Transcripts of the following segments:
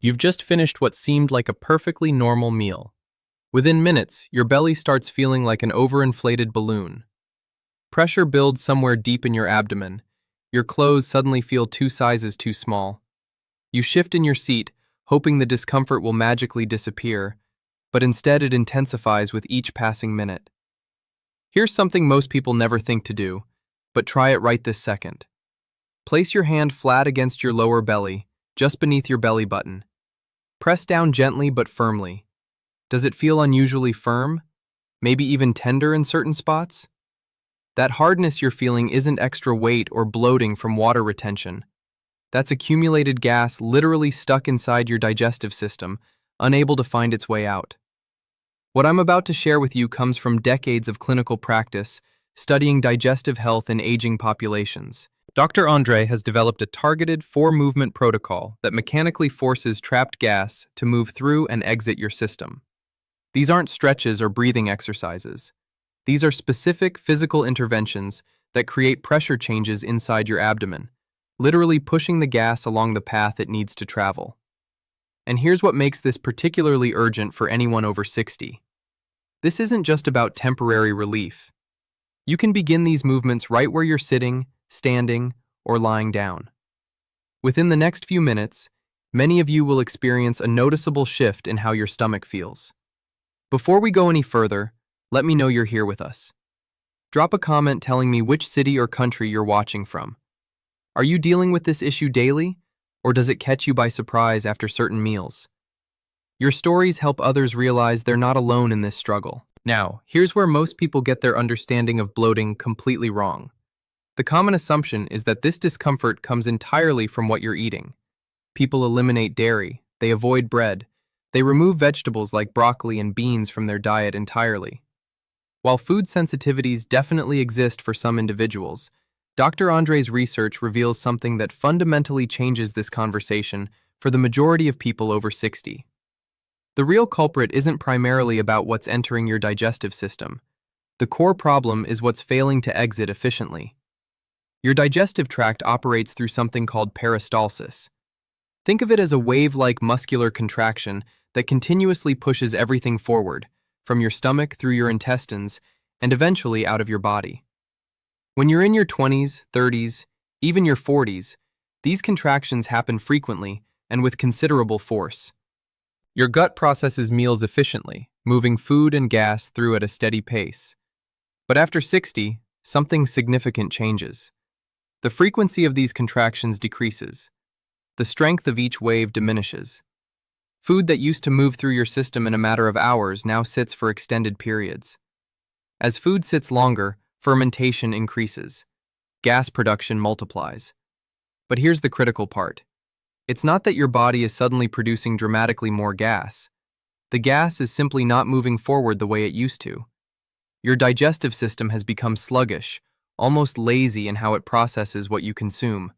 You've just finished what seemed like a perfectly normal meal. Within minutes, your belly starts feeling like an overinflated balloon. Pressure builds somewhere deep in your abdomen. Your clothes suddenly feel 2 sizes too small. You shift in your seat, hoping the discomfort will magically disappear, but instead it intensifies with each passing minute. Here's something most people never think to do, but try it right this second. Place your hand flat against your lower belly, just beneath your belly button. Press down gently but firmly. Does it feel unusually firm? Maybe even tender in certain spots? That hardness you're feeling isn't extra weight or bloating from water retention. That's accumulated gas literally stuck inside your digestive system, unable to find its way out. What I'm about to share with you comes from decades of clinical practice, studying digestive health in aging populations. Dr. Andree has developed a targeted 4-movement protocol that mechanically forces trapped gas to move through and exit your system. These aren't stretches or breathing exercises. These are specific physical interventions that create pressure changes inside your abdomen, literally pushing the gas along the path it needs to travel. And here's what makes this particularly urgent for anyone over 60. This isn't just about temporary relief. You can begin these movements right where you're sitting, standing, or lying down. Within the next few minutes, many of you will experience a noticeable shift in how your stomach feels. Before we go any further, let me know you're here with us. Drop a comment telling me which city or country you're watching from. Are you dealing with this issue daily, or does it catch you by surprise after certain meals? Your stories help others realize they're not alone in this struggle. Now, here's where most people get their understanding of bloating completely wrong. The common assumption is that this discomfort comes entirely from what you're eating. People eliminate dairy, they avoid bread, they remove vegetables like broccoli and beans from their diet entirely. While food sensitivities definitely exist for some individuals, Dr. Andree's research reveals something that fundamentally changes this conversation for the majority of people over 60. The real culprit isn't primarily about what's entering your digestive system. The core problem is what's failing to exit efficiently. Your digestive tract operates through something called peristalsis. Think of it as a wave-like muscular contraction that continuously pushes everything forward, from your stomach through your intestines, and eventually out of your body. When you're in your 20s, 30s, even your 40s, these contractions happen frequently and with considerable force. Your gut processes meals efficiently, moving food and gas through at a steady pace. But after 60, something significant changes. The frequency of these contractions decreases. The strength of each wave diminishes. Food that used to move through your system in a matter of hours now sits for extended periods. As food sits longer, fermentation increases. Gas production multiplies. But here's the critical part. It's not that your body is suddenly producing dramatically more gas. The gas is simply not moving forward the way it used to. Your digestive system has become sluggish, almost lazy in how it processes what you consume.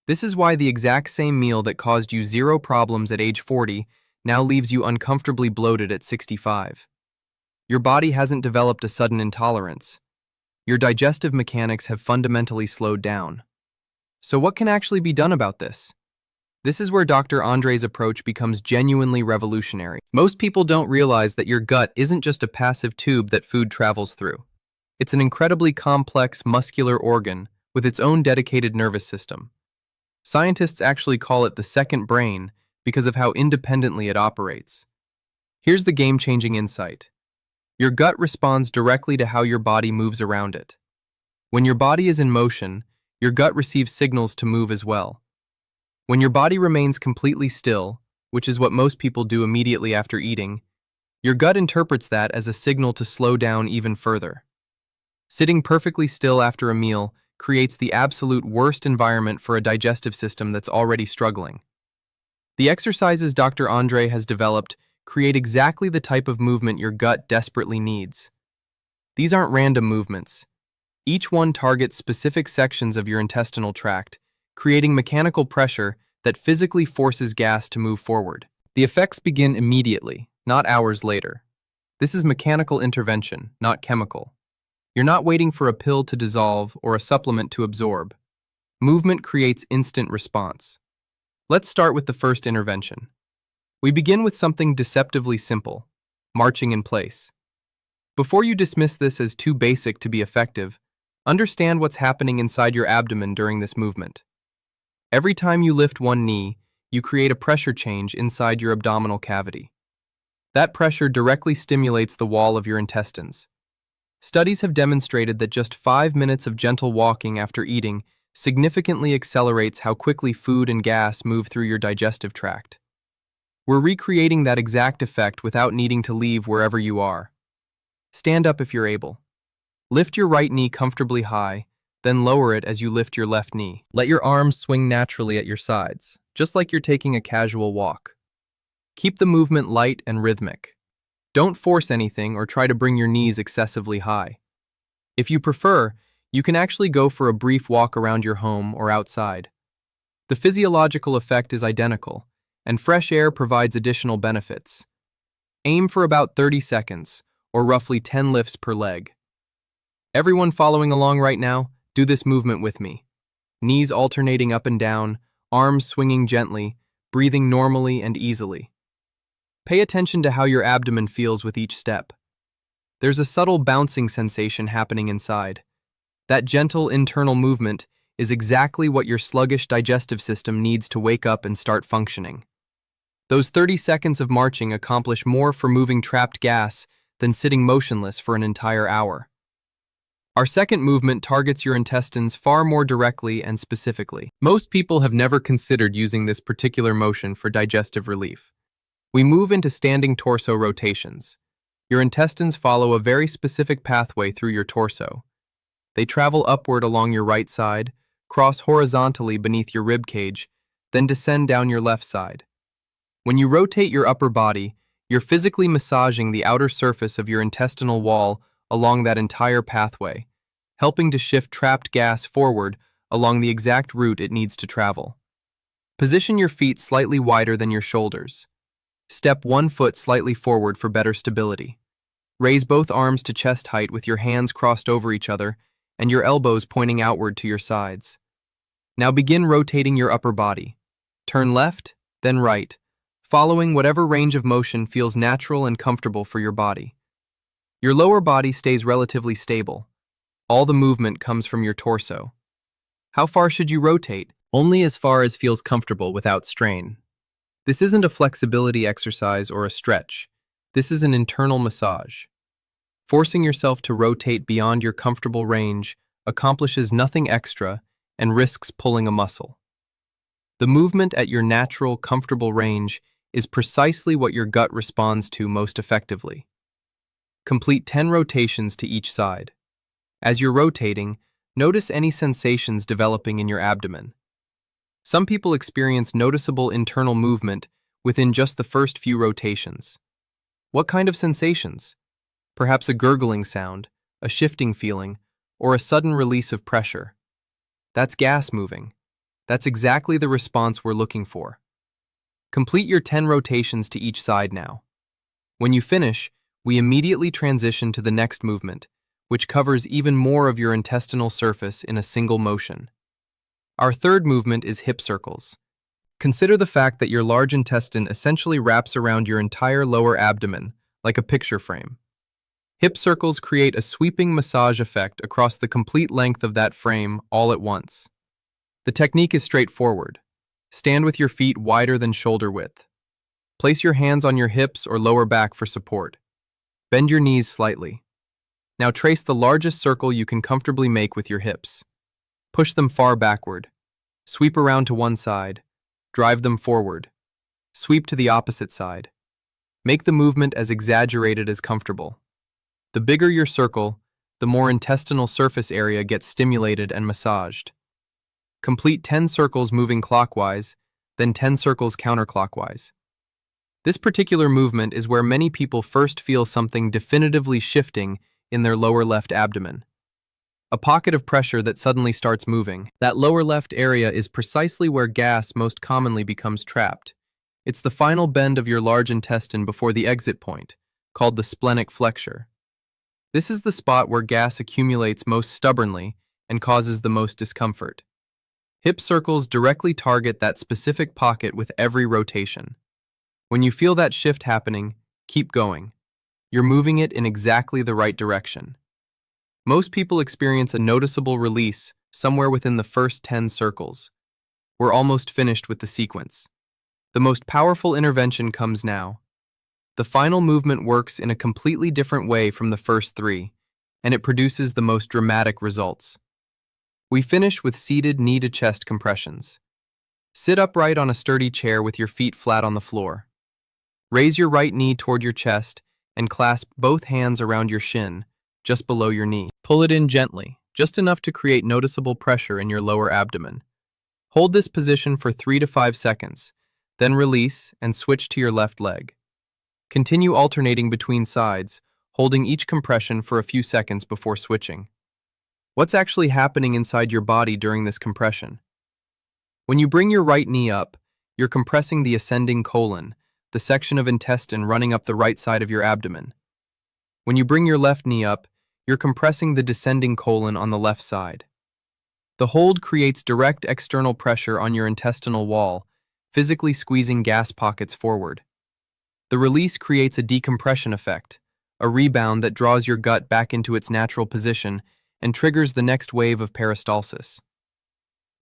This is why the exact same meal that caused you zero problems at age 40 now leaves you uncomfortably bloated at 65. Your body hasn't developed a sudden intolerance. Your digestive mechanics have fundamentally slowed down. So what can actually be done about this? This is where Dr. Andree's approach becomes genuinely revolutionary. Most people don't realize that your gut isn't just a passive tube that food travels through. It's an incredibly complex muscular organ with its own dedicated nervous system. Scientists actually call it the second brain because of how independently it operates. Here's the game-changing insight. Your gut responds directly to how your body moves around it. When your body is in motion, your gut receives signals to move as well. When your body remains completely still, which is what most people do immediately after eating, your gut interprets that as a signal to slow down even further. Sitting perfectly still after a meal creates the absolute worst environment for a digestive system that's already struggling. The exercises Dr. Andree has developed create exactly the type of movement your gut desperately needs. These aren't random movements. Each one targets specific sections of your intestinal tract, creating mechanical pressure that physically forces gas to move forward. The effects begin immediately, not hours later. This is mechanical intervention, not chemical. You're not waiting for a pill to dissolve or a supplement to absorb. Movement creates instant response. Let's start with the first intervention. We begin with something deceptively simple, marching in place. Before you dismiss this as too basic to be effective, understand what's happening inside your abdomen during this movement. Every time you lift one knee, you create a pressure change inside your abdominal cavity. That pressure directly stimulates the wall of your intestines. Studies have demonstrated that just 5 minutes of gentle walking after eating significantly accelerates how quickly food and gas move through your digestive tract. We're recreating that exact effect without needing to leave wherever you are. Stand up if you're able. Lift your right knee comfortably high, then lower it as you lift your left knee. Let your arms swing naturally at your sides, just like you're taking a casual walk. Keep the movement light and rhythmic. Don't force anything or try to bring your knees excessively high. If you prefer, you can actually go for a brief walk around your home or outside. The physiological effect is identical, and fresh air provides additional benefits. Aim for about 30 seconds, or roughly 10 lifts per leg. Everyone following along right now, do this movement with me. Knees alternating up and down, arms swinging gently, breathing normally and easily. Pay attention to how your abdomen feels with each step. There's a subtle bouncing sensation happening inside. That gentle internal movement is exactly what your sluggish digestive system needs to wake up and start functioning. Those 30 seconds of marching accomplish more for moving trapped gas than sitting motionless for an entire hour. Our second movement targets your intestines far more directly and specifically. Most people have never considered using this particular motion for digestive relief. We move into standing torso rotations. Your intestines follow a very specific pathway through your torso. They travel upward along your right side, cross horizontally beneath your rib cage, then descend down your left side. When you rotate your upper body, you're physically massaging the outer surface of your intestinal wall along that entire pathway, helping to shift trapped gas forward along the exact route it needs to travel. Position your feet slightly wider than your shoulders. Step one foot slightly forward for better stability. Raise both arms to chest height with your hands crossed over each other and your elbows pointing outward to your sides. Now begin rotating your upper body. Turn left, then right, following whatever range of motion feels natural and comfortable for your body. Your lower body stays relatively stable. All the movement comes from your torso. How far should you rotate? Only as far as feels comfortable without strain. This isn't a flexibility exercise or a stretch. This is an internal massage. Forcing yourself to rotate beyond your comfortable range accomplishes nothing extra and risks pulling a muscle. The movement at your natural, comfortable range is precisely what your gut responds to most effectively. Complete 10 rotations to each side. As you're rotating, notice any sensations developing in your abdomen. Some people experience noticeable internal movement within just the first few rotations. What kind of sensations? Perhaps a gurgling sound, a shifting feeling, or a sudden release of pressure. That's gas moving. That's exactly the response we're looking for. Complete your 10 rotations to each side now. When you finish, we immediately transition to the next movement, which covers even more of your intestinal surface in a single motion. Our third movement is hip circles. Consider the fact that your large intestine essentially wraps around your entire lower abdomen, like a picture frame. Hip circles create a sweeping massage effect across the complete length of that frame all at once. The technique is straightforward. Stand with your feet wider than shoulder width. Place your hands on your hips or lower back for support. Bend your knees slightly. Now trace the largest circle you can comfortably make with your hips. Push them far backward. Sweep around to one side. Drive them forward. Sweep to the opposite side. Make the movement as exaggerated as comfortable. The bigger your circle, the more intestinal surface area gets stimulated and massaged. Complete 10 circles moving clockwise, then 10 circles counterclockwise. This particular movement is where many people first feel something definitively shifting in their lower left abdomen. A pocket of pressure that suddenly starts moving. That lower left area is precisely where gas most commonly becomes trapped. It's the final bend of your large intestine before the exit point, called the splenic flexure. This is the spot where gas accumulates most stubbornly and causes the most discomfort. Hip circles directly target that specific pocket with every rotation. When you feel that shift happening, keep going. You're moving it in exactly the right direction. Most people experience a noticeable release somewhere within the first 10 circles. We're almost finished with the sequence. The most powerful intervention comes now. The final movement works in a completely different way from the first 3, and it produces the most dramatic results. We finish with seated knee-to-chest compressions. Sit upright on a sturdy chair with your feet flat on the floor. Raise your right knee toward your chest and clasp both hands around your shin, just below your knee. Pull it in gently, just enough to create noticeable pressure in your lower abdomen. Hold this position for 3 to 5 seconds, then release and switch to your left leg. Continue alternating between sides, holding each compression for a few seconds before switching. What's actually happening inside your body during this compression? When you bring your right knee up, you're compressing the ascending colon, the section of intestine running up the right side of your abdomen. When you bring your left knee up, you're compressing the descending colon on the left side. The hold creates direct external pressure on your intestinal wall, physically squeezing gas pockets forward. The release creates a decompression effect, a rebound that draws your gut back into its natural position and triggers the next wave of peristalsis.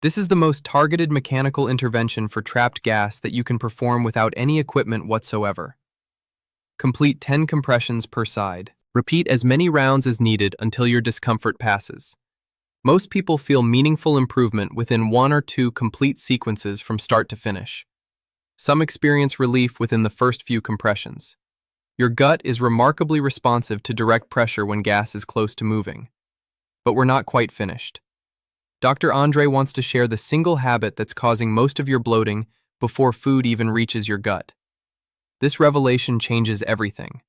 This is the most targeted mechanical intervention for trapped gas that you can perform without any equipment whatsoever. Complete 10 compressions per side. Repeat as many rounds as needed until your discomfort passes. Most people feel meaningful improvement within 1 or 2 complete sequences from start to finish. Some experience relief within the first few compressions. Your gut is remarkably responsive to direct pressure when gas is close to moving. But we're not quite finished. Dr. Andree wants to share the single habit that's causing most of your bloating before food even reaches your gut. This revelation changes everything.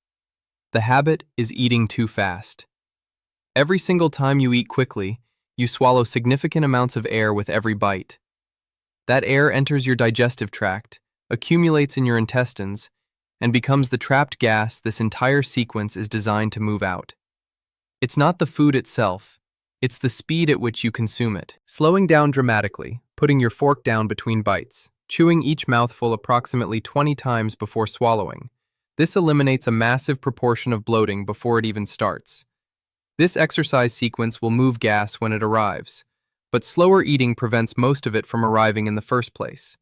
The habit is eating too fast. Every single time you eat quickly, you swallow significant amounts of air with every bite. That air enters your digestive tract, accumulates in your intestines, and becomes the trapped gas this entire sequence is designed to move out. It's not the food itself, it's the speed at which you consume it. Slowing down dramatically, putting your fork down between bites, chewing each mouthful approximately 20 times before swallowing. This eliminates a massive proportion of bloating before it even starts. This exercise sequence will move gas when it arrives, but slower eating prevents most of it from arriving in the first place.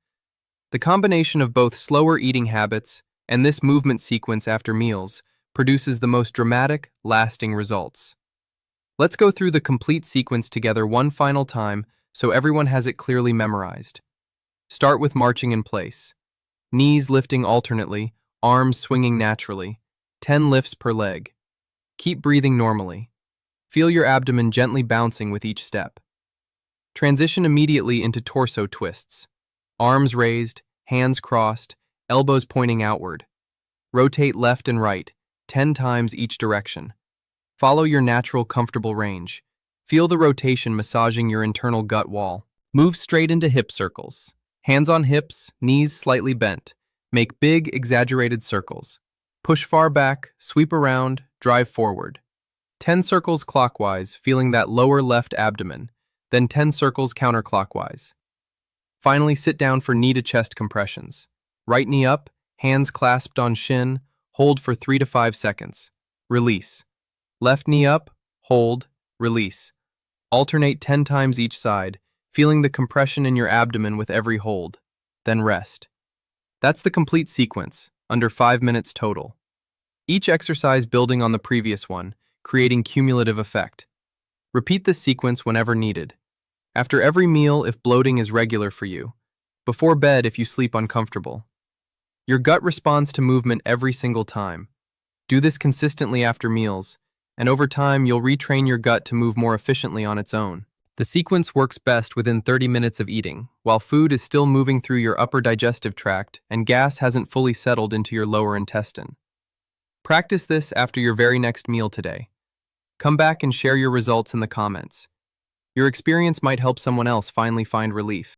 The combination of both slower eating habits and this movement sequence after meals produces the most dramatic, lasting results. Let's go through the complete sequence together one final time so everyone has it clearly memorized. Start with marching in place. Knees lifting alternately, arms swinging naturally, 10 lifts per leg. Keep breathing normally. Feel your abdomen gently bouncing with each step. Transition immediately into torso twists. Arms raised, hands crossed, elbows pointing outward. Rotate left and right, 10 times each direction. Follow your natural, comfortable range. Feel the rotation massaging your internal gut wall. Move straight into hip circles. Hands on hips, knees slightly bent. Make big, exaggerated circles. Push far back, sweep around, drive forward. 10 circles clockwise, feeling that lower left abdomen, then 10 circles counterclockwise. Finally, sit down for knee-to-chest compressions. Right knee up, hands clasped on shin, hold for 3 to 5 seconds. Release. Left knee up, hold, release. Alternate 10 times each side, feeling the compression in your abdomen with every hold. Then rest. That's the complete sequence, under 5 minutes total. Each exercise building on the previous one, creating cumulative effect. Repeat this sequence whenever needed. After every meal if bloating is regular for you. Before bed if you sleep uncomfortable. Your gut responds to movement every single time. Do this consistently after meals, and over time you'll retrain your gut to move more efficiently on its own. The sequence works best within 30 minutes of eating, while food is still moving through your upper digestive tract and gas hasn't fully settled into your lower intestine. Practice this after your very next meal today. Come back and share your results in the comments. Your experience might help someone else finally find relief.